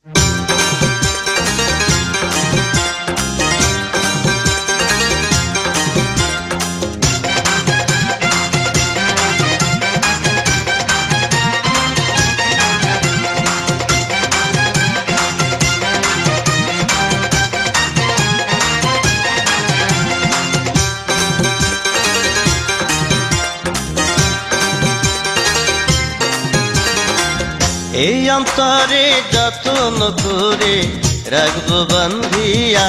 এই অন্তরে যত্ন করে রাখবো বান্ধিয়া,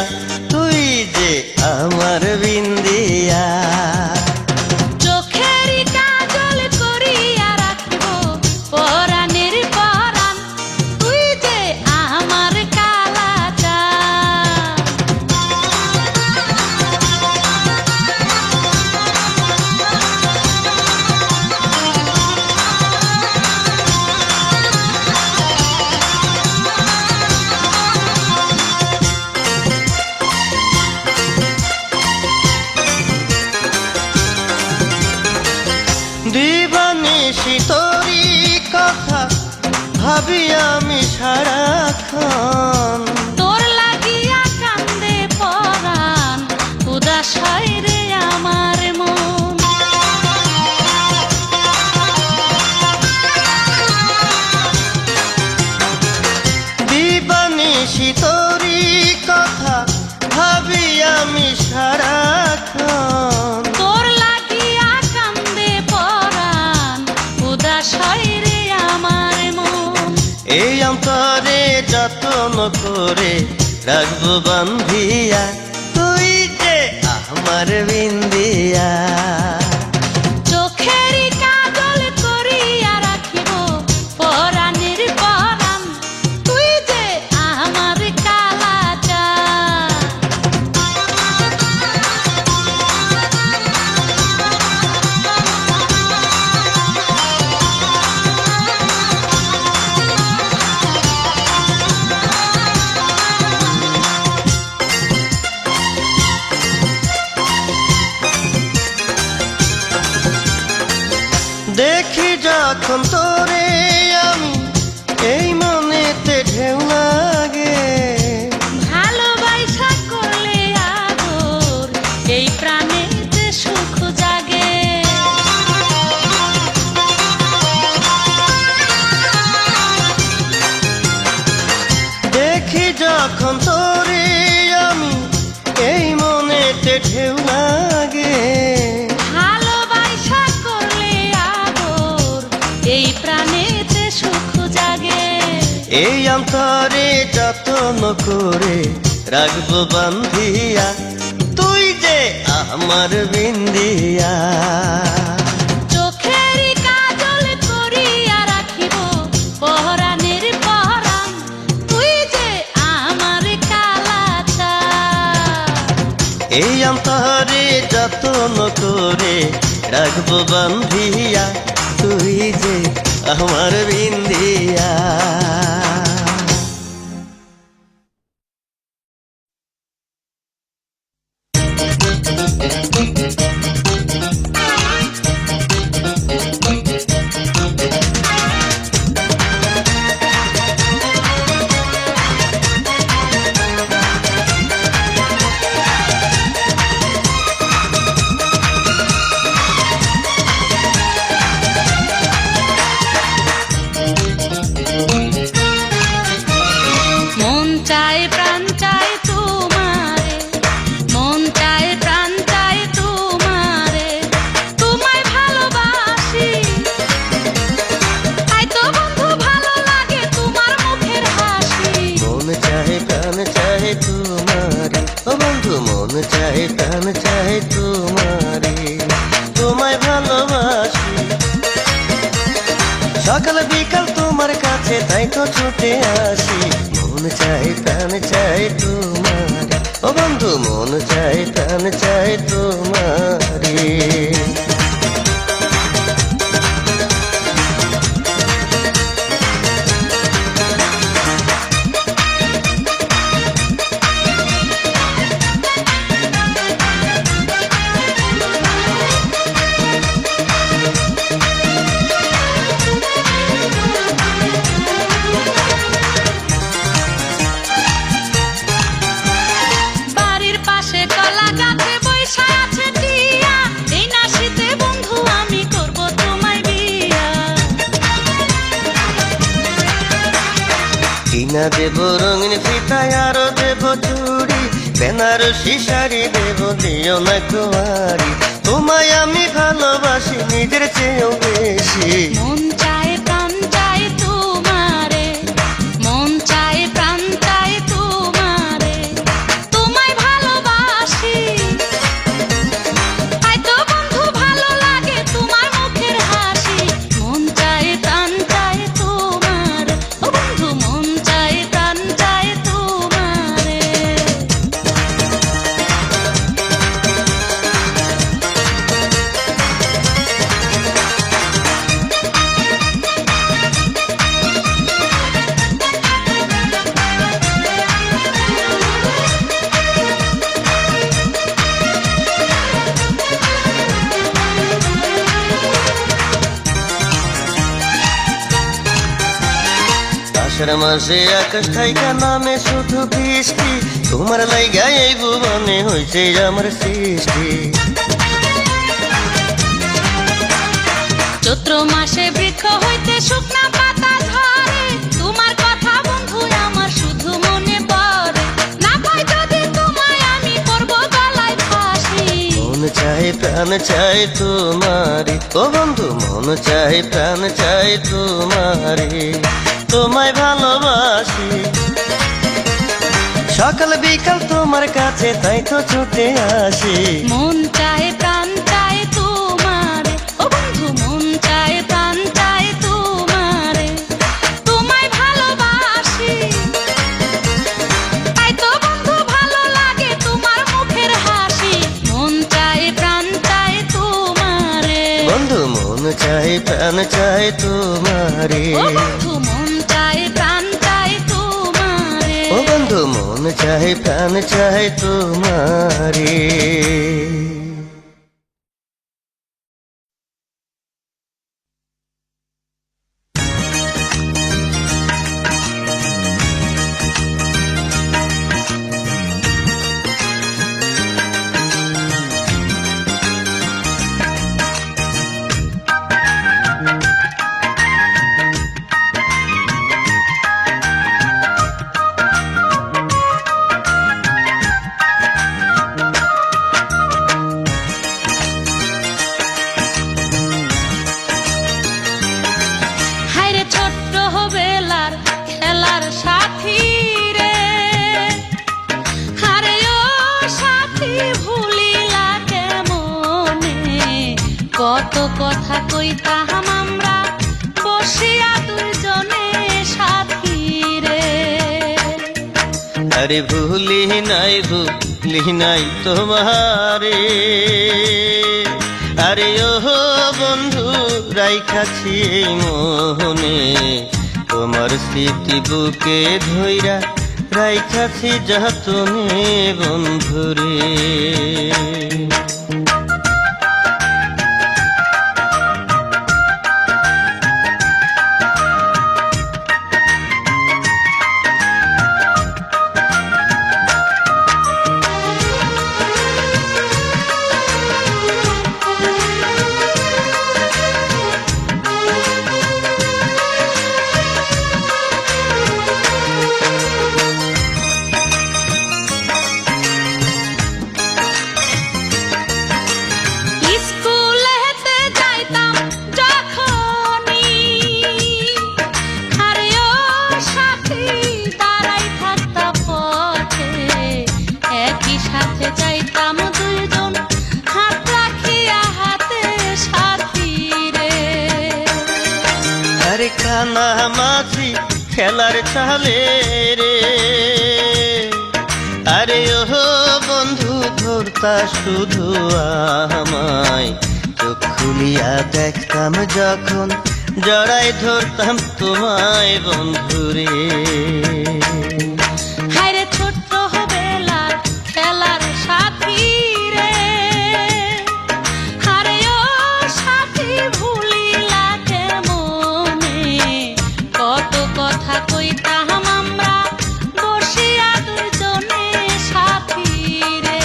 তুই যে আমার বিন্দিয়া। চোখের কাজল করিয়া রাখবো পরাণের পরাণ, তুই যে আমার কালাচাঁদ। দিবানিশি তোরি কথা ভাবি আমি সারাক্ষণ, তোর লাগিয়া কান্দে পরাণ, উদাস হয় রে আমার মন। দিবানিশি তোরি কথা ভাবি আমি সারাক্ষণ, তোর লাগিয়া কান্দে পরাণ, উদাস হয় রে আমার মন। এই অন্তরে যত্ন করে রাখবো বান্ধিয়া, তুই যে আমার বিন্দিয়া। চোখের কাজল করিয়া রাখিব পরাণের পরাণ, তুই যে আমার কালাচাঁদ। দেখি যখন তোরে আমি এই মনেতে ঢেউ লাগে, ভালোবাসা করলে আদর এই প্রাণেতে সুখ জাগে। দেখি যখন তোরে আমি এই মনেতে ঢেউ লাগে, ভালোবাসা করলে আদর এই প্রাণেতে সুখ জাগে। এই অন্তরে যত্ন করে রাখবো বান্ধিয়া, তুই যে আমার বিন্দিয়া। চোখের কাজল করিয়া রাখিব পরাণের পরাণ, তুই যে আমার কালাচাঁদ। এই অন্তরে যত্ন করে রাখবো বান্ধিয়া, তুই যে আমার বিন্দিয়া। মন চায় প্রাণ চায় তোমারে, মন চায় প্রাণ চায় তোমারে, তোমায় ভালোবাসি। তাই তো বন্ধু ভালো লাগে তোমার মুখের হাসি। মন চাহে প্রাণ চাহে তোমারে, ও বন্ধু মন চাহে প্রাণ চাহে তোমারে, তোমায় ভালোবাসি। সকাল বিকাল তোমার কাছে তাই তো ছুটে আসি। মন চাহে প্রাণ চাহে তোমারে, ও বন্ধু মন চাহে প্রাণ চাহে তোমারে। কিনা দেব রঙিন ফিতায় আরো দেব চুড়ি, বেনারসি শাড়ি দেব, দিও না কুয়ারি। তোমায় আমি ভালোবাসি নিজের চেয়েও বেশি। মন চায় প্রাণ চায় তোমারে, মন চায় প্রাণ চায় তোমারে, তোমায় ভালোবাসি। তাই তো বন্ধু ভালো লাগে তোমার মুখের হাসি। মন চায় প্রাণ চায় তোমারে, ও বন্ধু মন চায় প্রাণ চায় তোমারে। আষাঢ় মাসে আকাশ থাইকা নামে শুধু বৃষ্টি, তোমার লাইগা এই ভুবনে হইছে আমার সৃষ্টি। চৈত্র মাসে বৃক্ষ হইতে শুকনা পাতা ঝরে, তোমার কথা বন্ধু আমার শুধু মনে পড়ে। না পাই যদি তোমায় আমি করব গলায় ফাঁসি। মন চাই প্রাণ চাই তোমারে, ও বন্ধু মন চাই প্রাণ চাই তোমারে, তোমায় ভালোবাসি। সকাল বিকাল তোমার কাছে তাই তো ছুটে আসি। মন চায় প্রাণ চায় তোমারে, ও বন্ধু মন চায় প্রাণ চায় তোমারে, তোমায় ভালোবাসি। তাই তো বন্ধু ভালো লাগে তোমার মুখের হাসি। মন চায় প্রাণ চায় তোমারে, বন্ধু মন চাই প্রাণ চাই তোমারে, ও বন্ধু মন চায় প্রাণ চায় তোমারে, ও বন্ধু মন চাই প্রাণ চাই তোমারে। হায়রে ছোট্ট বেলার খেলার সাথী রে, আরে ও সাথী ভুলিলা কেমনে, কত কথা কইতাম আমরা বসিয়া দুইজনে সাথী রে। আরে ভুলি নাই তোমারে, আরে ও বন্ধু রাইখাছি এই মনে, তোমার স্মৃতি বুকে ধইরা রাইখাছি যতনে বন্ধুরে। স্কুলেতে যাইতাম যখনই, আরে ও সাথী দাঁড়াই থাকতাম পথে, একই সাথে যাইতাম দুইজন হাত রাখিয়া হাতে সাথী রে। আরে কানা মাঝি খেলার চালে রে, আরে ও বন্ধু ধরতা শুধু আমায়, চোখ খুলিয়া দেখতাম যখন জড়াই ধরতাম তোমায় বন্ধুরে। হায়রে ছোট্ট বেলার খেলার সাথী রে, আরে ও সাথী ভুলিলা কেমনে, কত কথা কইতাম আমরা বসিয়া দুইজনে সাথী রে।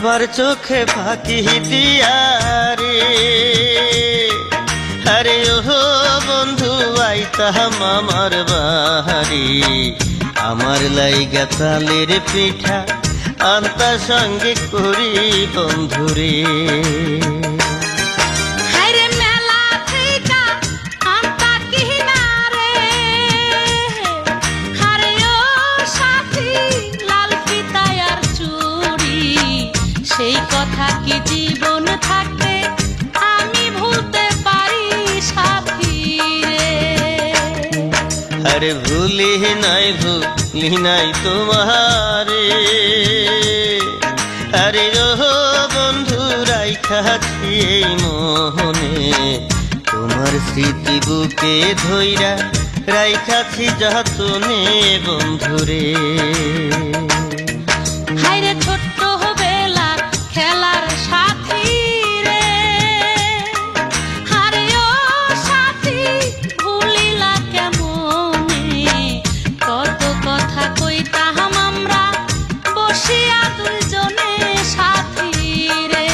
সবার চোখে ফাঁকি দিয়া রে। আরে ও বন্ধু আইতাম আমার বাড়ি, আমার লাইগা তালের পিঠা আন্তা সঙ্গে করি বন্ধুরে। হায়রে মেলা থেইকা আনতা কিনারে, হারে ও সাথী লাল ফিতায় আর চুড়ি, সেই কথা কি জীবন থাকতে আমি ভুলতে পারি সাথী রে? আরে ভুলি নাই তোমারে। আরে ও বন্ধু রাইখাছি এই মনে, তোমার স্মৃতি বুকে ধইরা রাইখাছি যতনে বন্ধুরে। হায়রে ছোট্ট বেলার খেলার সাথী রে, হারে ও সাথী ভুলিলা কেমনে, কত কথা কইতাম আমরা বসিয়া দুইজনে সাথী রে।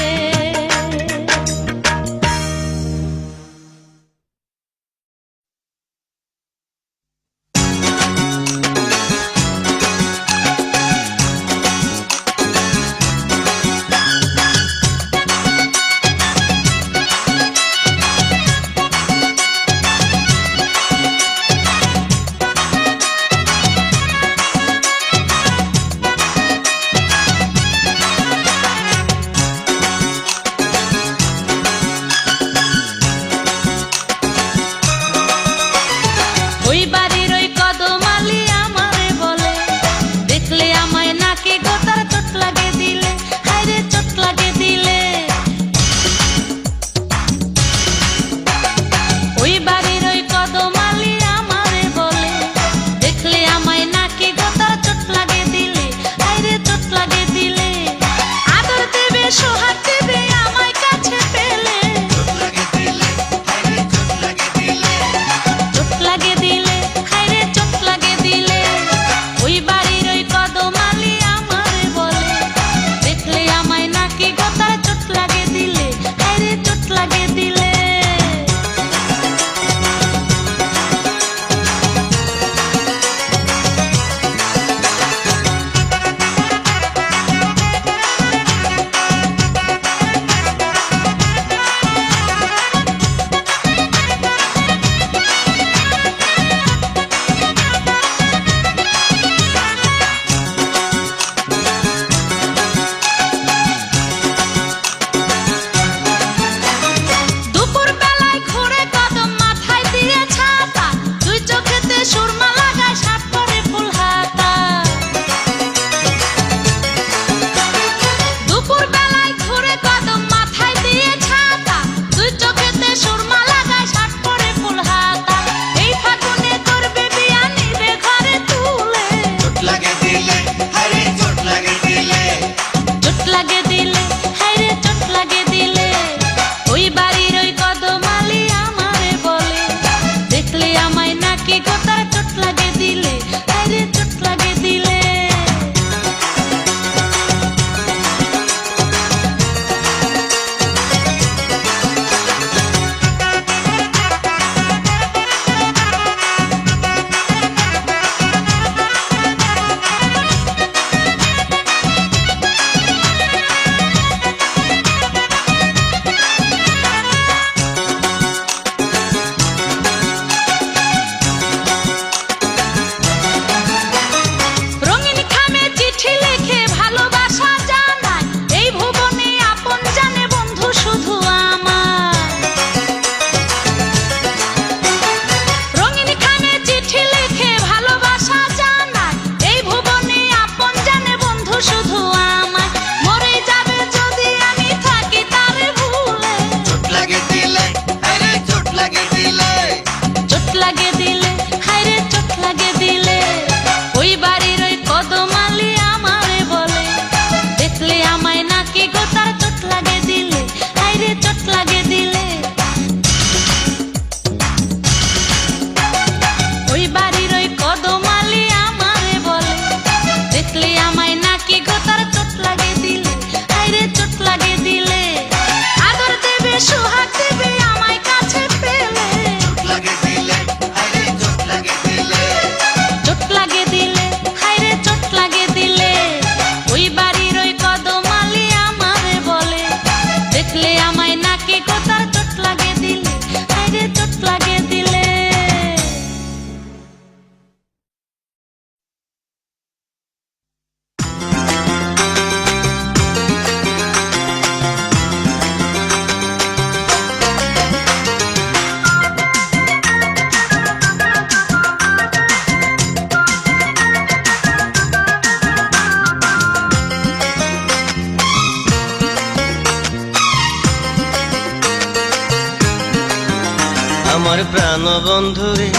আমার প্রাণ বন্ধুরে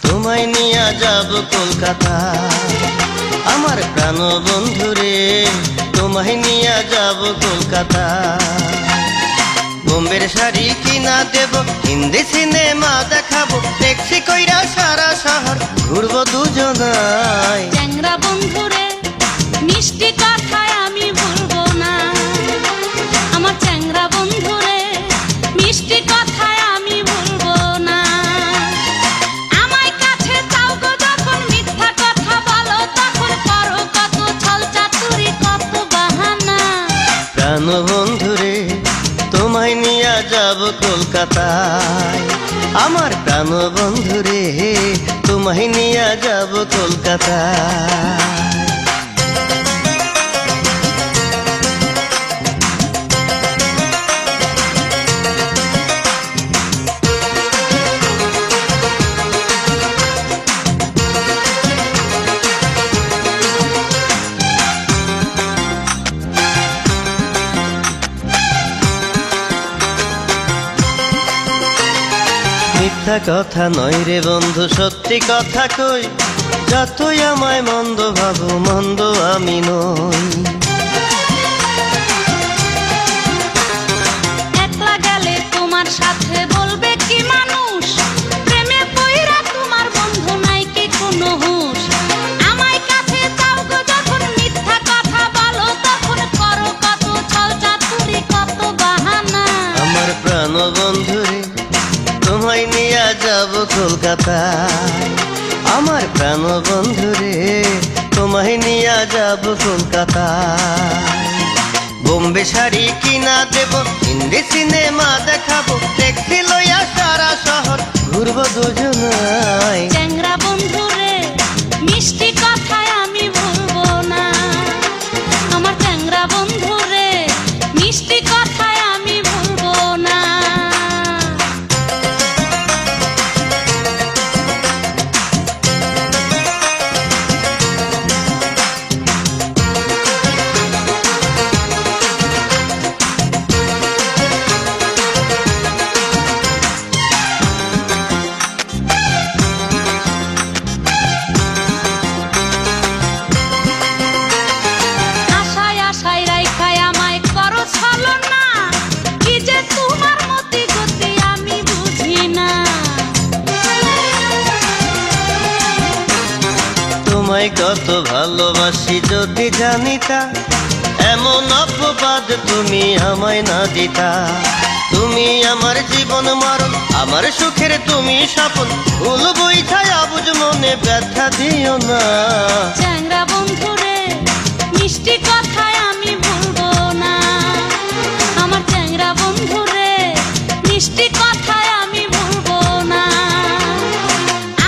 তোমায় নিয়ে যাব কলকাতা। আমার প্রাণ বন্ধুরে তোমায় নিয়ে যাব কলকাতা। বোম্বের শাড়ি কিনা দেব, হিন্দি সিনেমা দেখাবো, ট্যাক্সি কইরা সারা শহর ঘুরবো দুজনায়। চ্যাংরা বন্ধুরে মিষ্টি কথায় আমি ভুলবো না, আমার চ্যাংরা বন্ধুরে মিষ্টি কথায় আমি ভুলবো না। আমায় কাছে চাও গো যখন মিথ্যা কথা বলো, তখন করো কত ছল চাতুরি কত বাহানা। প্রাণ বন্ধুরে তোমায় নিয়ে যাব কলকাতায়। আমার প্রাণ বন্ধুরে তোমায় নিয়ে যাব কলকাতায়। মিথ্যা কথা নয় রে বন্ধু, সত্যি কথা কই, যতই আমায় মন্দ ভাবো মন্দ আমি নই। একলা গেলে তোমার সাথে বলবে কি মানুষ, প্রেমে পইরা তোমার বন্ধু নাই কি কোনো হুঁশ। আমায় কাছে চাও গো যখন মিথ্যা কথা বলো, তখন করো কত ছল চাতুরি কত বাহানা। আমার প্রাণ বন্ধুরে তোমায় নিয়ে যাব কলকাতায়। আমার প্রাণ বন্ধুরে তোমায় নিয়ে যাব কলকাতায়। বোম্বে শাড়ি কিনা দেব, হিন্দি সিনেমা দেখাবো, ট্যাক্সি লইয়া সারা শহর ঘুরবো দুজনায়। চ্যাংরা বন্ধুরে মিষ্টি কথায় আমি ভুলবো না, আমার চ্যাংরা বন্ধুরে মিষ্টি কথায় আমি ভুলবো না। আশায় আশায় রাইখায় আমায় করো ছলনা, কি যে তোমার মতি গতি আমি বুঝি না। তোমায় কত ভালোবাসি যদি জানিতা, এমন অপবাদ তুমি আমায় না দিতা। তুমি আমার জীবন মরণ, আমার সুখের তুমি স্বপন, ভুল বইথায় আবুজ মনে ব্যথা দিও না। চ্যাংরা বন্ধুরে মিষ্টি কথায় আমি ভুলবো না, আমার চ্যাংরা বন্ধুরে মিষ্টি কথায় আমি ভুলবো না।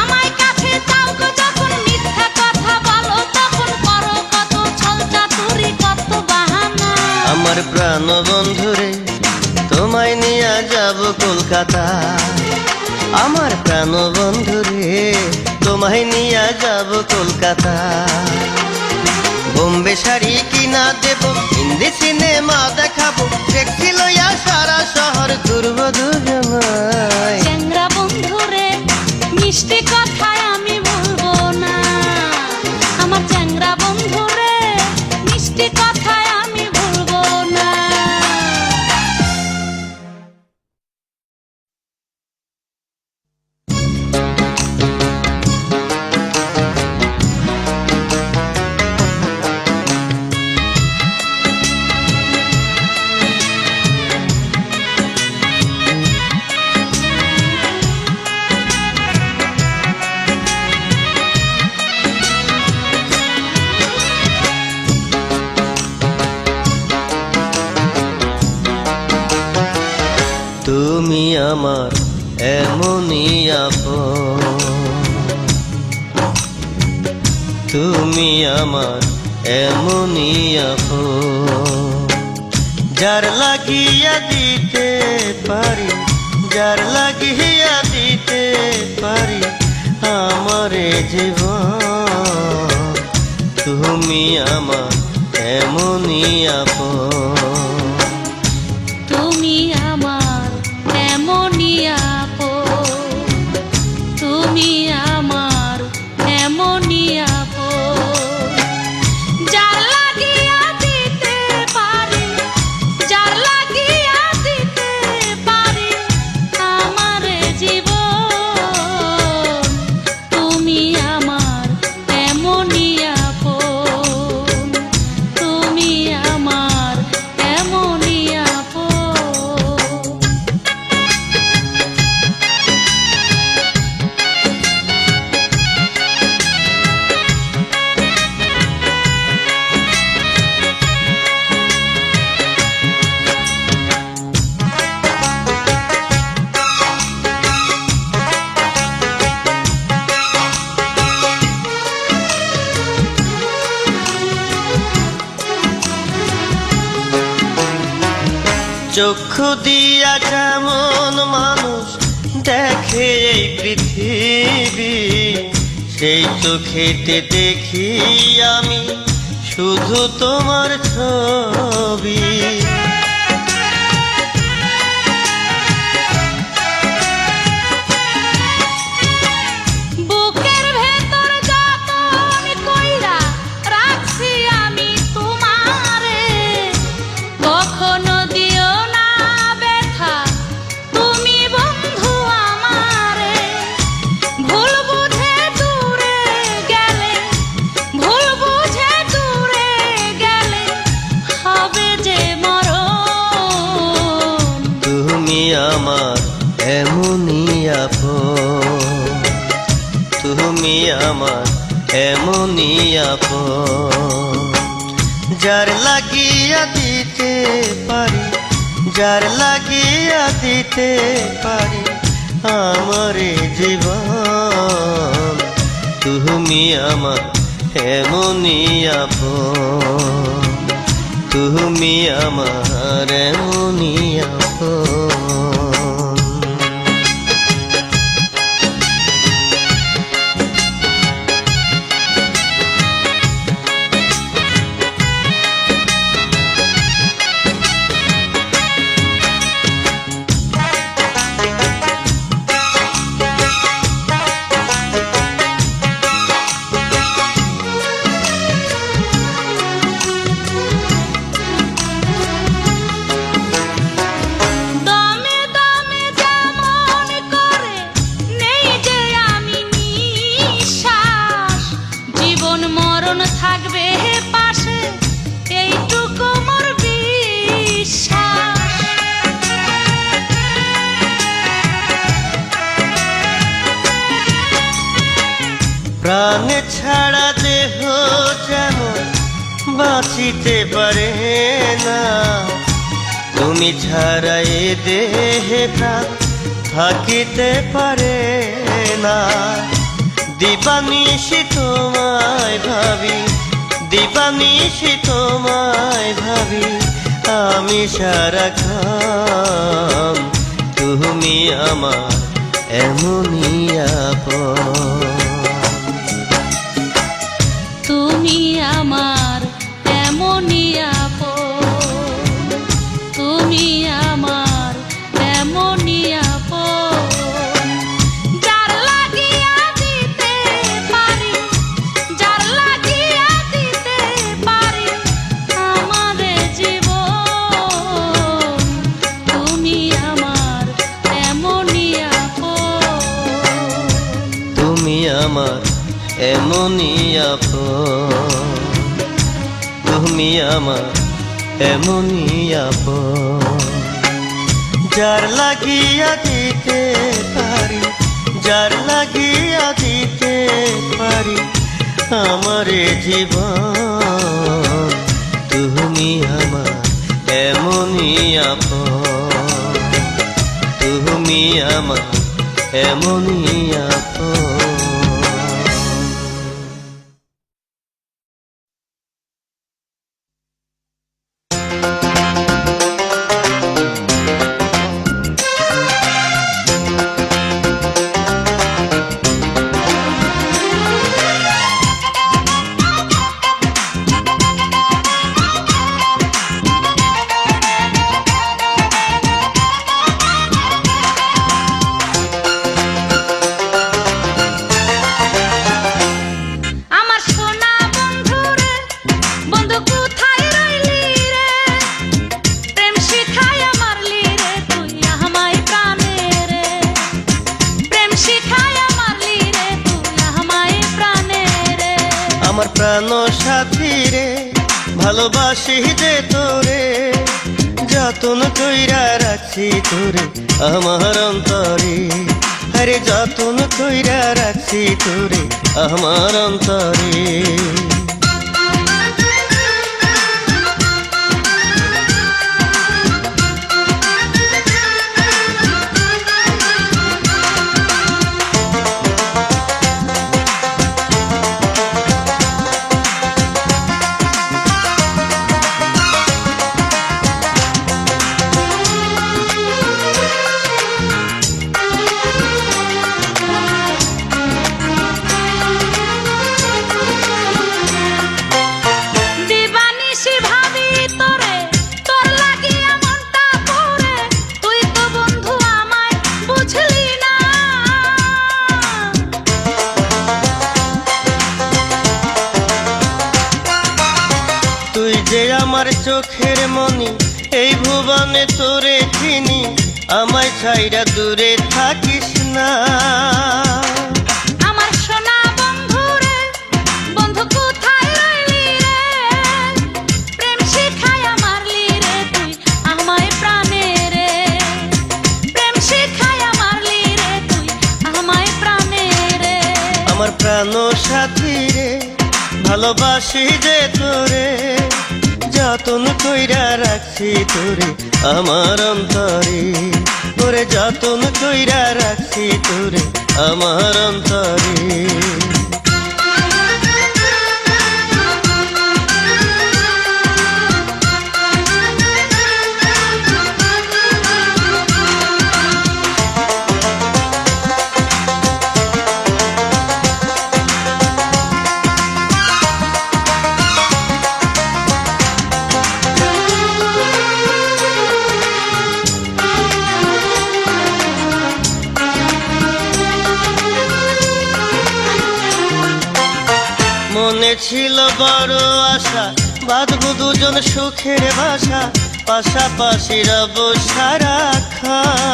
আমায় কাছে চাও গো যখন মিথ্যা কথা বলো, তখন করো কত ছল চাতুরি কত বাহানা। আমার প্রাণ বন্ধুরে তোমায় নিয়ে যাব কলকাতা। আমার প্রাণ বন্ধুরে তোমায় নিয়ে যাব কলকাতা। বোম্বে শাড়ি কিনা দেব, হিন্দি সিনেমা দেখাবো, ট্যাক্সি লইয়া সারা শহর ঘুরবো দুজনায়। চ্যাংরা বন্ধুরে মিষ্টি কথায় আমি ভুলবো না, আমার চ্যাংরা বন্ধুরে মিষ্টি কথায় আমি ভুলবো না। তুমি আমার এমনই আপন, তুমি আমার এমনই আপন, যার লাগিয়া দিতে পারি, যার লাগিয়া দিতে পারি আমারে জীবন। তুমি আমার এমনই আপন, তুমি আমার এমনই আপন। চক্ষু দিয়া যেমন মানুষ দেখে এই পৃথিবী, সেই চোখেতে দেখি আমি শুধু তোমার ছবি। বুকের ভেতর যতন কইরা রাখছি আমি তোমারে, কখনো দিও না ব্যথা তুমি বন্ধু আমারে। ভুল বুঝে দূরে গেলে, ভুল বুঝে দূরে গেলে হবে যে মরণ। তুমি আমার এমনই আপন, তুমি আমার এমনই আপন। যার লাগিয়া দিতে পারি, যার লাগিয়া দিতে পারি আমার জীবন, তুমি আমার এমনই আপন, তুমি আমার এমনই আপন। দমে দমে যেমন করে নেই যে আমি নিঃশ্বাস, জীবন মরণ থাকবে পাশে এইটুকু মোর বিশ্বাস। প্রাণ ছাড়া দেহ যেমন বাঁচিতে পারে না, তুমি ছাড়া এ দেহে প্রাণ থাকিতে পারে না। দিবানিশি তোমায় ভাবি, দিবানিশি তোমায় ভাবি আমি সারাক্ষণ, তুমি আমার এমনই আপন, তুমি আমার এমনই আপন, তুমি আমার এমনই আপন। যার লাগিয়া দিতে পারি, যার লাগিয়া দিতে পারি আমাদের জীবন, তুমি আমার এমনই আপন, তুমি আমার এমনই আপন, তুমি আমার এমনই আপন। যার লাগিয়া দিতে পারি, যার লাগিয়া দিতে পারি আমার জীবন, তুমি আমার এমনই আপন, তুমি আমার এমনই আপন। আমার সোনা বন্ধু রে, বন্ধু কোথায় রইলি রে, প্রেম শিখায়া মারলি রে তুই আমায় প্রাণে রে, প্রেম শিখায়া মারলি রে তুই আমায় প্রাণে রে। আমার প্রাণ সাথী রে, ভালোবাসি যে তোরে, যতন কইরা রাখছি তোরে আমার অন্তরে, আরে যতন কইরা রাখছি তোরে আমার অন্তরে। আমার চোখের মনি, এই ভুবনে তোরে চিনি, আমায় ছাইরা দূরে থাকিস না। আমার সোনা বন্ধু রে, বন্ধু কোথায় রইলি রে? প্রেম শিখায়া মারলি রে তুই আমায় প্রাণে রে। প্রেম শিখায়া মারলি রে তুই আমায় প্রাণে রে। আমার প্রাণ সাথী রে, ভালোবাসি যে তোরে, যতন কইরা রাখছি তোরে আমার অন্তরে। ওরে যতন কইরা রাখছি তোরে আমার অন্তরে। মনে ছিল বড় আশা, বাঁধবো দুজন সুখের বাসা, পাশাপাশি রব সারাক্ষণ।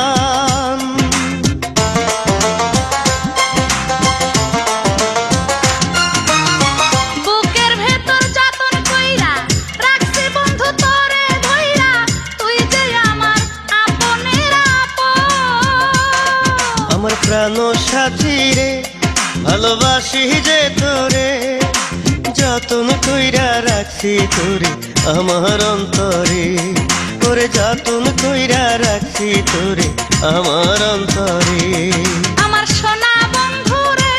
বুকের ভেতর যতন কইরা রাখছি বন্ধু তোরে ধইরা, তুই যে আমার আপনের আপন। আমার প্রাণ সাথী রে, ভালোবাসি যে তোরে, যতন কইরা রাখছি তোরে আমার অন্তরে। ওরে যতন কইরা রাখছি তোরে আমার অন্তরে। আমার সোনা বন্ধু রে,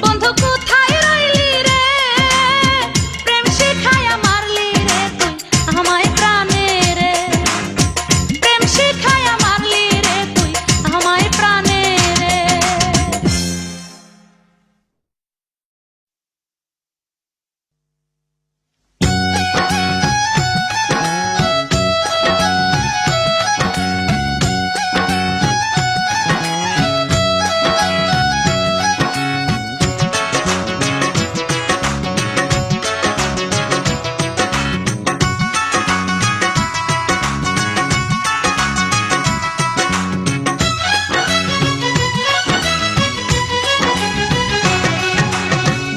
বন্ধু কোথায় রইলি রে? প্রেম শিখায়া মারলি রে তুই আমায় প্রাণে রে। প্রেম শিখায়া মারলি রে তুই আমায় প্রাণে রে।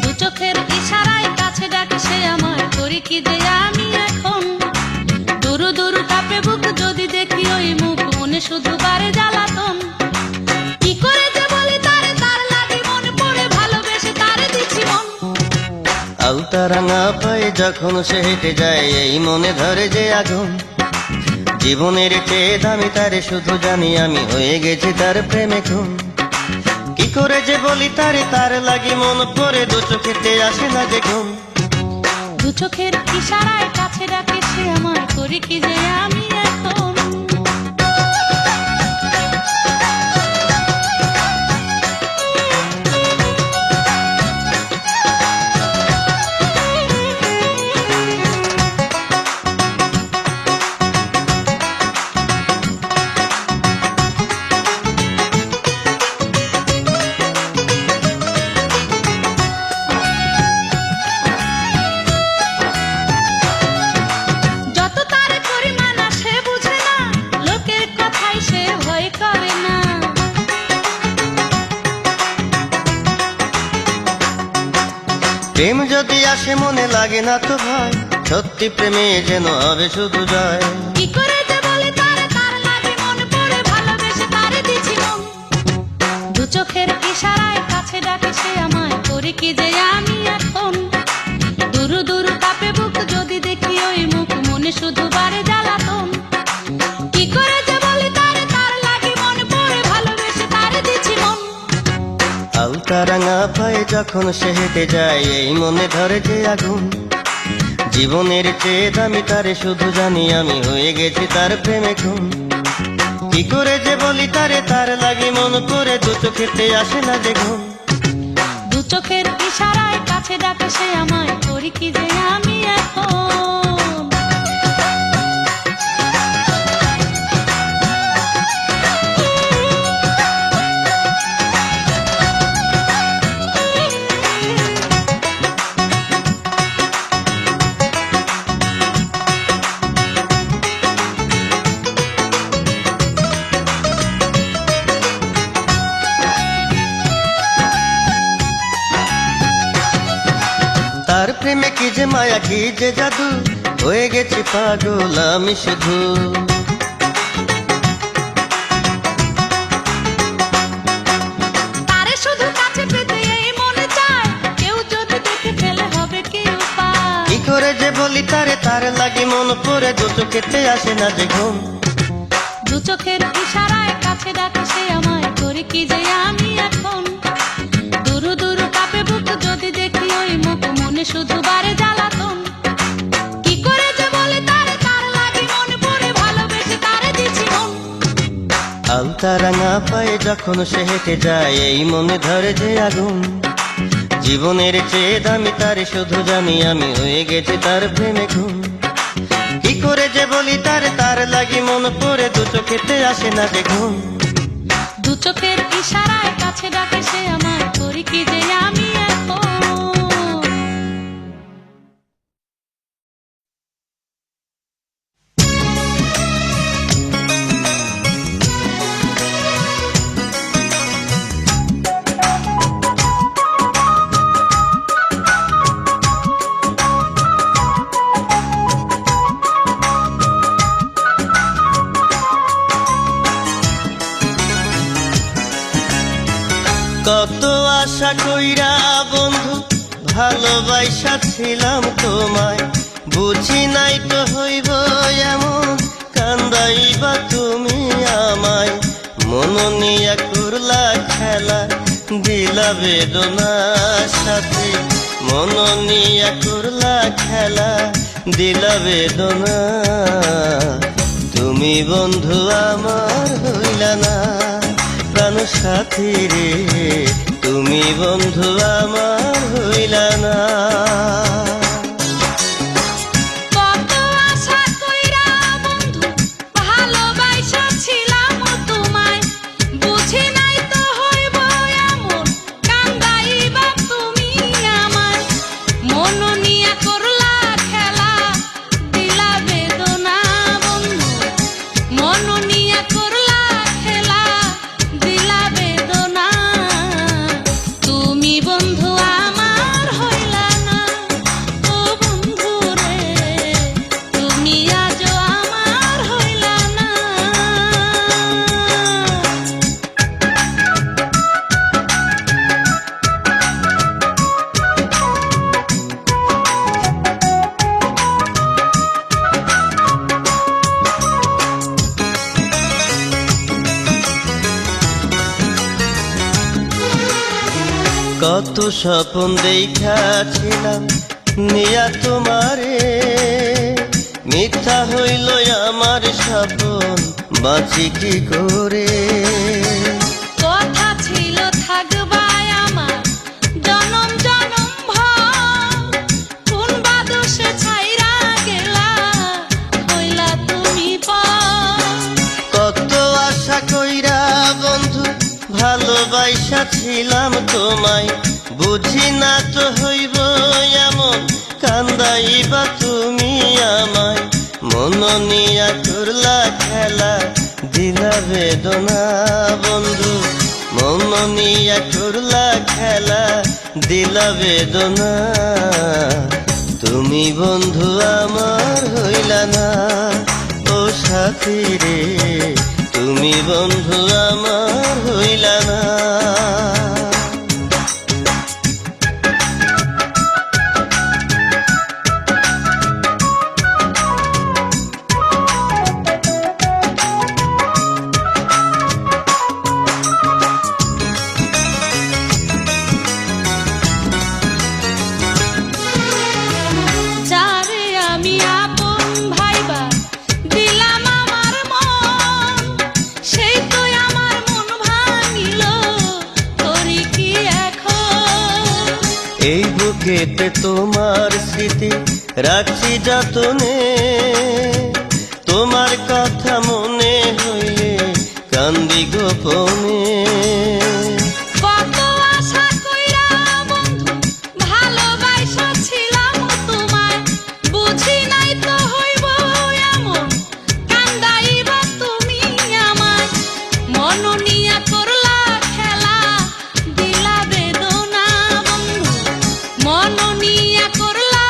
দু চোখের ইশারায় কাছে ডাকে সে আমায়, করি কি যে আমি এখন? দুরু দুরু কাঁপে বুক যদি দেখি ওই মুখ, মনে শুধু বারে জ্বালাতন। কি করে যে বলি তারে, তার লাগে মন পড়ে ভালোবেসে তারে দিচ্ছি মন। আলতা রাঙা পায়ে যখন সে হেঁটে যায়, এই মনে ধরে যে আগুন। জীবনের চেয়ে দামি তারে শুধু জানি আমি, হয়ে গেছি তার প্রেমে খুন। কি করে যে বলি তারে, তার লাগি মন পড়ে দু চোখেতে আসে না যে ঘুম। দু চোখের ইশারায় কাছে ডাকে সে আমায়, করি কি যে আমি এখন? যত তারে পরিমাণ সে বুঝে না, লোকের কথাই সে ভয় করে না। প্রেম যদি আসে মনে লাগে না তো ভয়, সত্যি প্রেমে যেন হবে শুধু জয়। কি করে যে বলি তারে, তার লাগে মন পড়ে ভালোবেসে তারে দিচ্ছি মন। দু চোখের ইশারায় কাছে ডাকে সে আমায়, করি কি যে আমি এখন? দুরু দুরু কাঁপে বুক যদি দেখি ওই মুখ, মনে শুধু বারে জ্বালাতন। কি করে যে বলি তারে, তার লাগে মন পড়ে ভালোবেসে তারে দিচ্ছি মন। আলতা রাঙা পায়ে যখন সে হেঁটে যায়, এই মনে ধরে যে আগুন। জীবনের চেয়ে দামি তারে শুধু জানি আমি, হয়ে গেছি তার প্রেমে খুন। কি করে যে বলি তারে, তার লাগি মন করে দু চোখেতে আসে না যে ঘুম। দু চোখের ইশারায় কাছে ডাকে সে আমায়, করি কি যে আমি এখন? প্রেমে কি যে মায়া কি যে জাদু, হয়ে গেছি পাগল আমি শুধু। তারে শুধু কাছে পেতে এই মনে চায়, কেউ যদি দেখে ফেলে হবে কি উপায়। কি করে যে বলি তারে, তার লাগি মন পড়ে, দু চোখেতে আসে না যে ঘুম। দু চোখের ইশারায় কাছে ডাকে সে আমায়, করি কি যে আমি এখন। দুরু দুরু কাঁপে বুক যদি দেখি ওই মুখ, মনে শুধু বারে জ্বালাতন। কি করে যে বলে তারে, তার লাগি মনে পড়ে, ভালোবেসে তারে দিছি মন। আলতা রাঙা পায়ে যখন সে হেঁটে যায়, এই মনে ধরে যে আগুন। জীবনের চেয়ে দামি তারে শুধু জানি আমি, হয়ে গেছে তার প্রেমে খুন। কি করে যে বলি তারে, তার লাগি মন পড়ে, দু চোখেতে আসে না যে ঘুম। দু চোখের ইশারায় কাছে ডাকে সে আমায়, করি কি যে আমি এখন। কত আশা কইরা বন্ধু ভালোবাসা ছিলাম তোমায়, বুঝি নাই তো হইব এমন, কান্দাইবা তুমি আমায়। মন নিয়া করলা খেলা, দিলা বেদনা সাথে। মন নিয়া করলা খেলা, দিলা বেদনা। তুমি বন্ধু আমার হইলা না প্রাণ সাথী রে, তুমি বন্ধু আমার হইলা না। কত আশা কইরা বন্ধু ভালোবাসা ছিলাম তোমায়, বুঝি নাই তো হইব এমন, কান্দাইবা তুমি আমায়। মন নিয়া করলা খেলা, দিলা বেদনা বন্ধু। মন নিয়া করলা খেলা, দিলা বেদনা। তুমি বন্ধু আমার হইলা না, ও বন্ধু রে, তুমি আজও আমার হইলা না। কত স্বপ্ন দেখাছিলাম নিয়া তোমারে, মিথ্যা হইল আমার স্বপ্ন, বাঁচি কি করে। কথা ছিল থাকবা আমার জনম জনম ভর, কোন বাদশে ছাইরা গেলা, হইলা তুমি পর। কত আশা কইরা বন্ধু ভালোবাসা ছিলাম তোমায়, বুঝি না তো হইব এমন, কান্দাইবা তুমি আমায়। মন নিয়া করলা খেলা, দিলা বেদনা বন্ধু। মন নিয়া করলা খেলা, দিলা বেদনা। তুমি বন্ধু আমার হইলা না, ও সাথী রে, তুমি বন্ধু আমার হইলা না। যারে আমি আপন ভাইবা দিলাম আমার মন, সেই তো আমার মন ভাঙিল, করি কি এখন। এই বুকেতে তোমার স্মৃতি রাখছি যতনে, তোমার কথা মনে হইলে কান্দি গোপনে। কত আশা কইরা বন্ধু ভালোবাসা ছিলাম তোমায়, বুঝি নাই তো হইব এমন, কান্দাইবা তুমি আমায়। মন নিয়া করলা খেলা, দিলা বেদনা বন্ধু। মন নিয়া করলা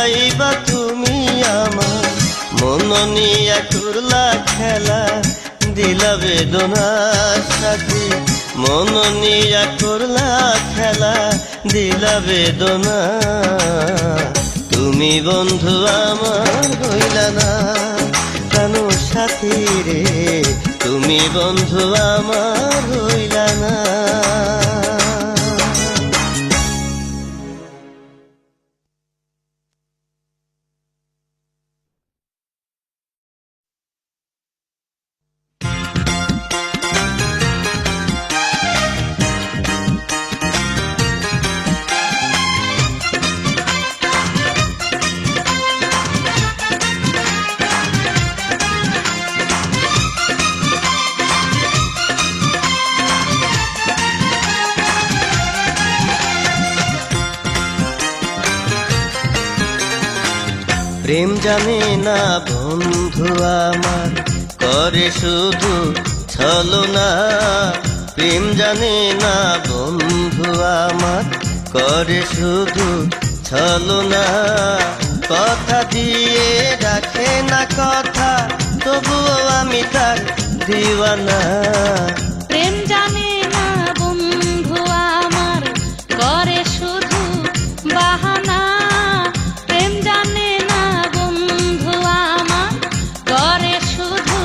বুঝাইবা তুমি আমার মন নিয়া করলা খেলা দিলা বেদনার সাথে মন নিয়া করলা খেলা দিলা বেদনা তুমি বন্ধু আমার হইলা না প্রাণ সাথী রে তুমি বন্ধু আমার হইলা না। প্রেম জানে না বন্ধু আমার করে শুধু ছলনা প্রেম জানে না বন্ধু আমার করে শুধু ছলনা কথা দিয়ে রাখে না কথা তবুও আমি তার দিওয়ানা প্রেম জানে না বন্ধু আমার করে শুধু বাহানা প্রেম জানে না বন্ধু আমার করে শুধু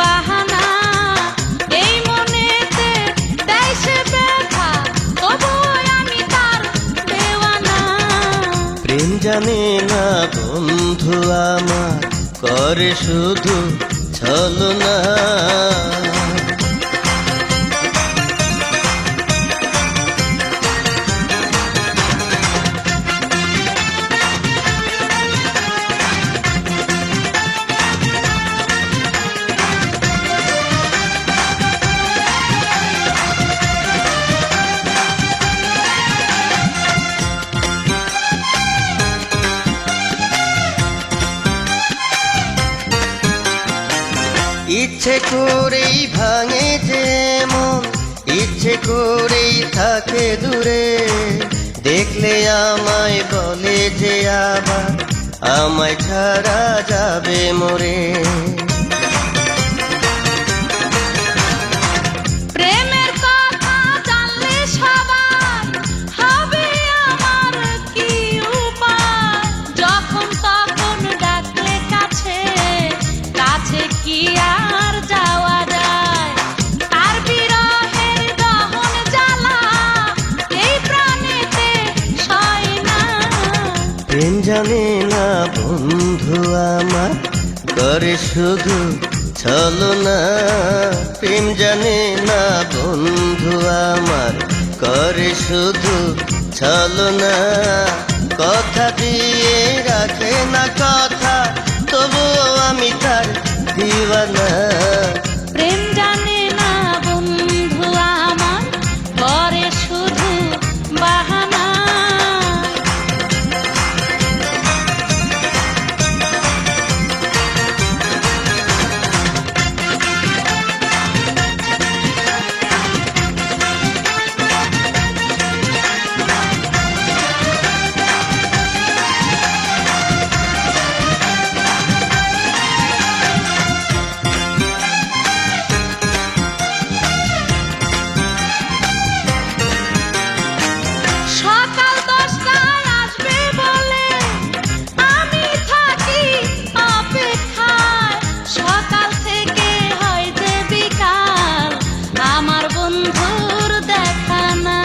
বাহানা এই মনেতে দেয় সে ব্যথা তবুও আমি তার দেওয়ানা প্রেম জানে না বন্ধু আমার করে শুধু ছলনা ইচ্ছে করেই ভাঙে যে মন ইচ্ছে করেই থাকে দূরে দেখলে আমায় বলে যে আবার আমায় ছাড়া যাবে মরে প্রেমের কথা জানলে সবাই হবে আমার কি উপায় যখন তখন ডাকলে কাছে কাছে কি আর যাওয়া যায় তার বিরহের দহন জ্বালা এই প্রাণেতে সয় না প্রেম জানে না বন্ধু আমার করে শুধু ছলনা প্রেম জানে না বন্ধু আমার করে শুধু ছলনা কথা দিয়ে রাখে না কথা তবুও আমি তার দিওয়ানা প্রেম জানে না বন্ধু আমার করে শুধু বাহানা সকাল 10টায় আসবে বলে আমি থাকি অপেক্ষায় সকাল থেকে হয় যে বিকাল আমার বন্ধুর দেখা না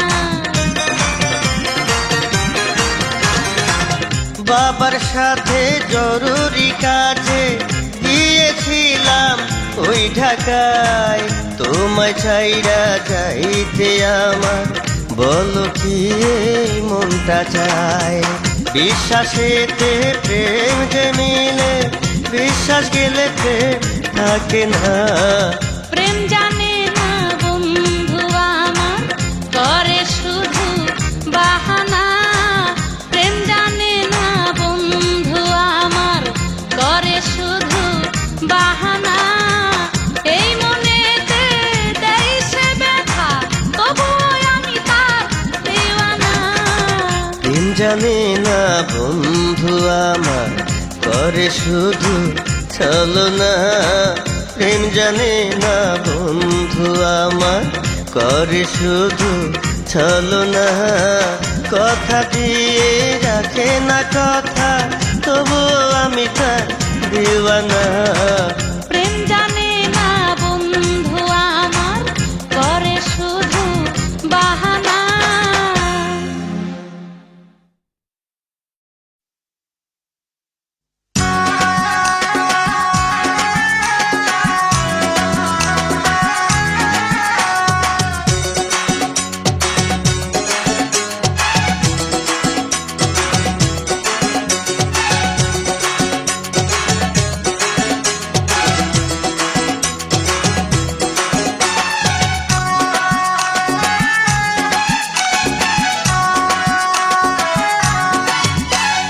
বাবার সাথে জরুরি কাজে গিয়েছিলাম ওই ঢাকায় তোমায় ছাইরা যাইতে আমার বলো কি এই মনটা চায় বিশ্বাসেতে প্রেম যে মিলে বিশ্বাস গেলে প্রেম থাকে না প্রেম জানে না বন্ধু আমার করে শুধু বাহানা প্রেম জানে না বন্ধু আমার করে শুধু বাহানা এই মনেতে দেয় সে ব্যথা তবুও আমি তার দেওয়ানা প্রেম জানে না বন্ধু বন্ধু আমার করে শুধু ছলনা, প্রেম জানে না বন্ধু আমার করে শুধু ছলনা। কথা দিয়ে রাখে না কথা, তবুও আমি তার দিওয়ানা। প্রেম জানে না বন্ধু আমার করে শুধু বাহানা।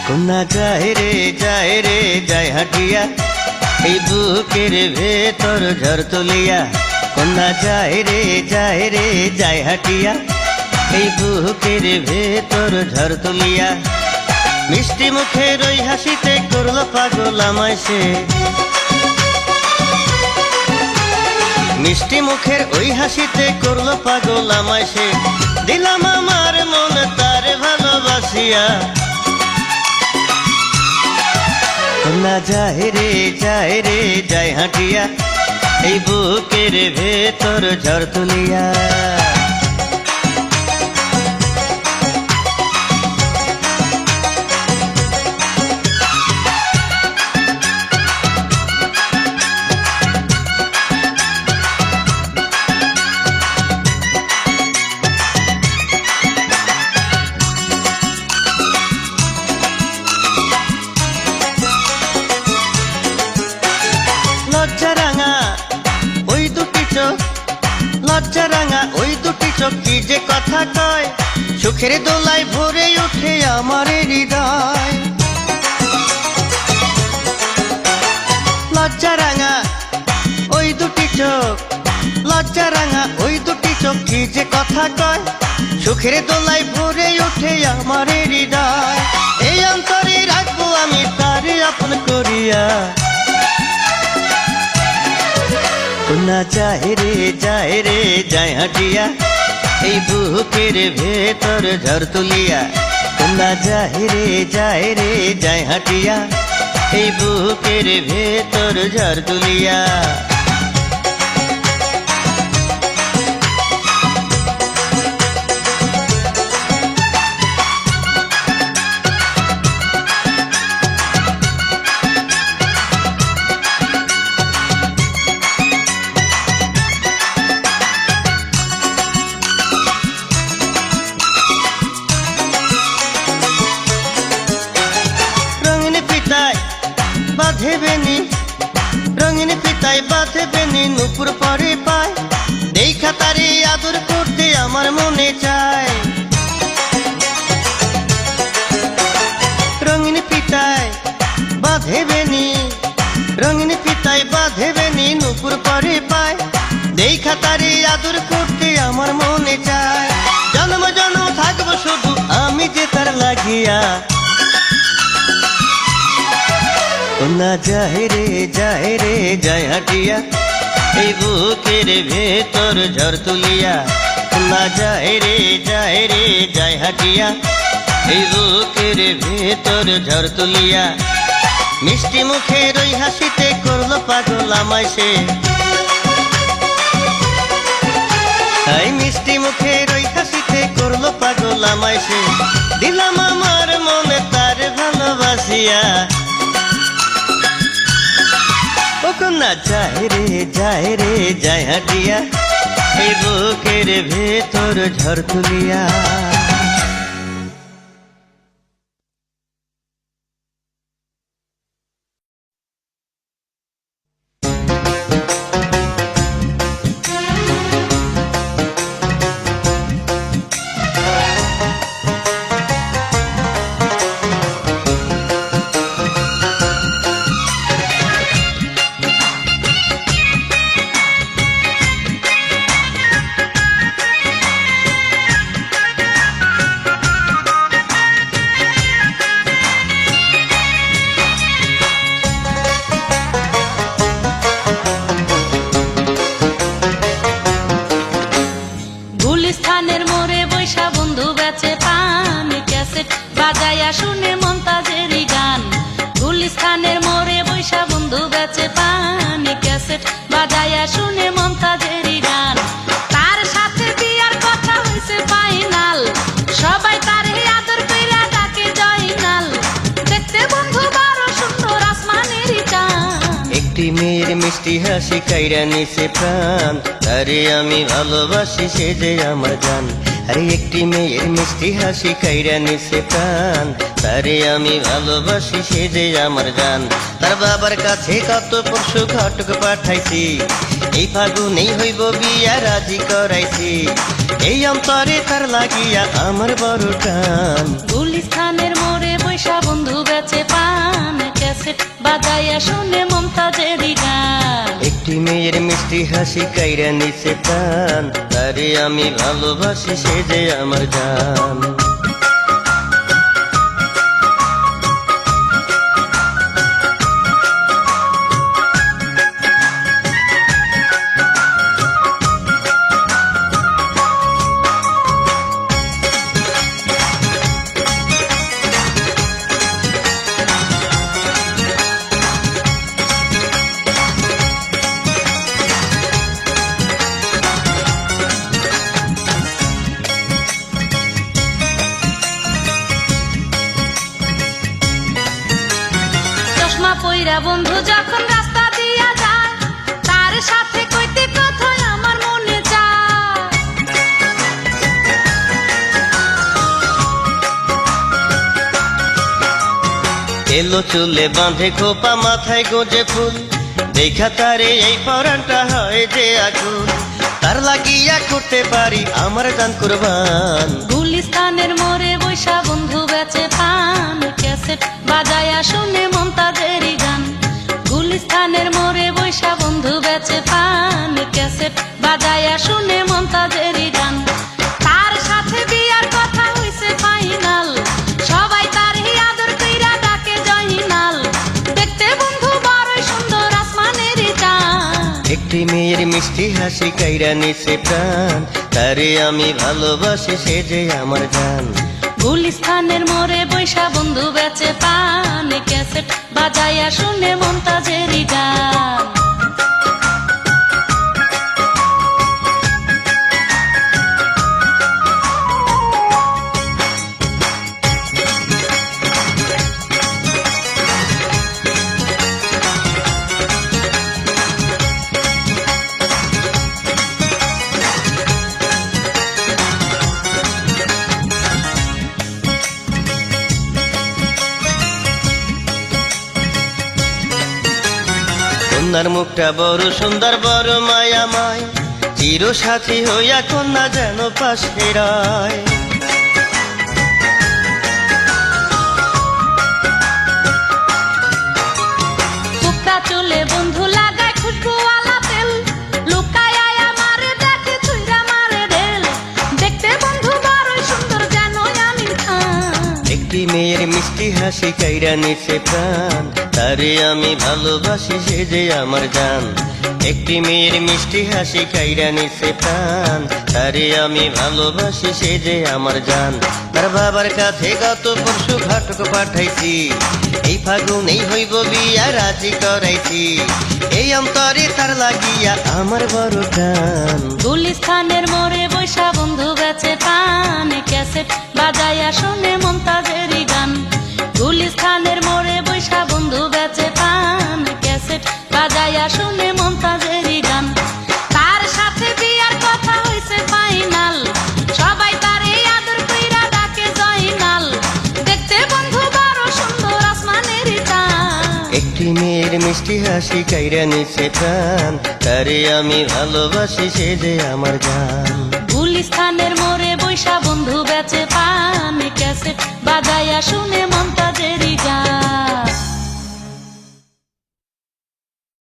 কোনা যায় রে যায় রে যায় হাটিয়া, এই বুকের ভেতর ঝড় তুলিয়া। কোনা যায় রে যায় রে যায় হাটিয়া, এই বুকের ভেতর ঝড় তুলিয়া। মিষ্টি মুখের ওই হাসিতে করলো পাগল আমায় সে, মিষ্টি মুখের ওই হাসিতে করলো পাগল আমায় সে। দিলাম আমার মন তার ভালোবাসিয়া। না যায় রে যায় রে যায় হাঁটিয়া, এই বুকের ভেতর ঝড় তুলিয়া। লজ্জা রাঙা ওই দুটি চোখ কি যে কথা কয়, সুখের দোলায় ভরে ওঠে আমার হৃদয়। লজ্জা রাঙা ওই দুটি চোখ, লজ্জা রাঙা ওই দুটি চোখ কি যে কথা কয়, সুখের দোলায় ভরে ওঠে আমার হৃদয়। এই অন্তরে রাখবো আমি তারে আপন করিয়া। না যায় রে যায় রে যায় হাঁটিয়া, এই বুকের ভেতর ঝড় তুলিয়া। না যায় রে যায় রে যায় হাঁটিয়া, এই বুকের ভেতর ঝড় তুলিয়া। রঙিন পিতায় বাঁধে বেনি নুপুর পরে পায়, দেখা তারে আদর করতে আমার মনে চায়। রঙিন পিতায় বাঁধে বেনি, রঙিন পিতায় বাঁধে বেনি নুপুর পরে পায়, দেখা তারে আদর করতে আমার মনে চায়। জন্ম জন্ম থাকবো শুধু আমি যে তার লাগিয়া। না যায় রে যায় রে যায় হাঁটিয়া, এই বুকের ভেতর ঝড় তুলিয়া। না যায় রে যায় রে যায় হাঁটিয়া, এই বুকের ভেতর ঝড় তুলিয়া। মিষ্টি মুখের ওই হাসিতে করলো পাগল আমায় সে, তাই মিষ্টি মুখের ওই হাসিতে করলো পাগল আমায় সে। দিলাম আমার মনে তার ভালোবাসিয়া। না যায় রে যায় রে যায় হাঁটিয়া, এই বুকের ভেতর ঝড় তুলিয়া। বাজায়া শুনে মমতাজেরই গান। তার সাথে বিয়ার কথা হইছে ফাইনাল, সবাই তারে আদর কইরা ডাকে জয়নাল। দেখতে বন্ধু বড় সুন্দর আসমানেরই চাঁদ। একটি মেয়ের মিষ্টি হাসি কাইরা নিছে প্রাণ, তারে আমি ভালোবাসি সে যে আমার জান। আরে একটি মেয়ের মিষ্টি হাসি কাইরা নিছে প্রাণ, তারে আমি ভালোবাসি সে যে আমার জান। তার বাবার কাছে কত পরশু ঘটক পাঠাইছি, এই ফাগুনেই হইব বিয়া রাজি করাইছি। এই অন্তরে তার লাগিয়া আমার বড় টান। গুলিস্তানের মোড়ে বৈশা বন্ধু বেচে পান, ক্যাসেট বাজায়া শুনে মমতাজেরই গান। একটি মেয়ের মিষ্টি হাসি কাইরা নিছে প্রাণ, তারে আমি ভালোবাসি সে যে আমার জান। চশমা পইরা বন্ধু যখন রাস্তা দিয়া যায়, তার সাথে কইতে কথা আমার মনে চায়। এলো চুলে বাঁধে খোপা মাথায় গোজে ফুল, দেখা তারে এই পরানটা হয় যে আগুন। তার লাগিয়া করতে পারি আমার জান কুরবান। গুলিস্তানের মোড়ে বৈশা বন্ধু বেচে পান, ক্যাসেট বাজায়া শুনে মমতাজেরই গান। গুলিস্তানের মোড়ে বৈশা বন্ধু বেচে পান, ক্যাসেট বাজায়া শুনে মমতাজেরই গান। তার সাথে বিয়ার কথা হইছে ফাইনাল, সবাই তারই আদর কইরা ডাকে জয়নাল। দেখতে বন্ধু বড়ই সুন্দর আসমানেরই চাঁদ। একটি মেয়ের মিষ্টি হাসি কাইরা নিছে প্রাণ, তারে আমি ভালোবাসি সে যে আমার জান। গুলিস্তানের মোড়ে বৈশা বন্ধু বেচে পান, ক্যাসেট বাজায়া শুনে মমতাজেরই গান। কন্যার মুখটা বড় সুন্দর বড় মায়াময়, চির সাথী হইয়া কন্যা যেন পাশে রয়। কুকটা চলে বন্ধু লাগায় খুশবুওয়ালা তেল, লুকায় আমারে দেখে ছুঁইরা মারে ঢেল। দেখতে বন্ধু বড়ই সুন্দর যেন আমির খান। একটি মেয়ের মিষ্টি হাসি কাইরা নিছে প্রাণ, তারে আমি ভালোবাসি সে যে আমার জান। একটি মেয়ের মিষ্টি হাসি কাইরা নিছে প্রাণ, তারে আমি ভালোবাসি সে যে আমার জান। তার বাবার কাছে গত পরশু ঘটক পাঠাইছি, এই ফাগুনেই হইব বিয়া রাজি করাইছি। এই অন্তরে তার লাগিয়া আমার বড় টান। গুলিস্তানের মোড়ে বৈশা বন্ধু বেচে পান, ক্যাসেট বাজায়া শুনে মমতাজেরই গান। গুলিস্তানের মোড়ে বৈশা বন্ধু বেচে পান, ক্যাসেট বাজায়া শুনে মমতাজেরই গান। তার সাথে বিয়ার কথা হইছে ফাইনাল, সবাই তারে আদর কইরা ডাকে জয়নাল। দেখতে বন্ধু বড় সুন্দর আসমানেরই চাঁদ। একটি মেয়ের মিষ্টি হাসি কাইরা নিছে প্রাণ, তারে আমি ভালোবাসি সে যে আমার জান। গুলিস্তানের মোড়ে বৈশা বন্ধু বেচে পান, ক্যাসেট বাজায়া শুনে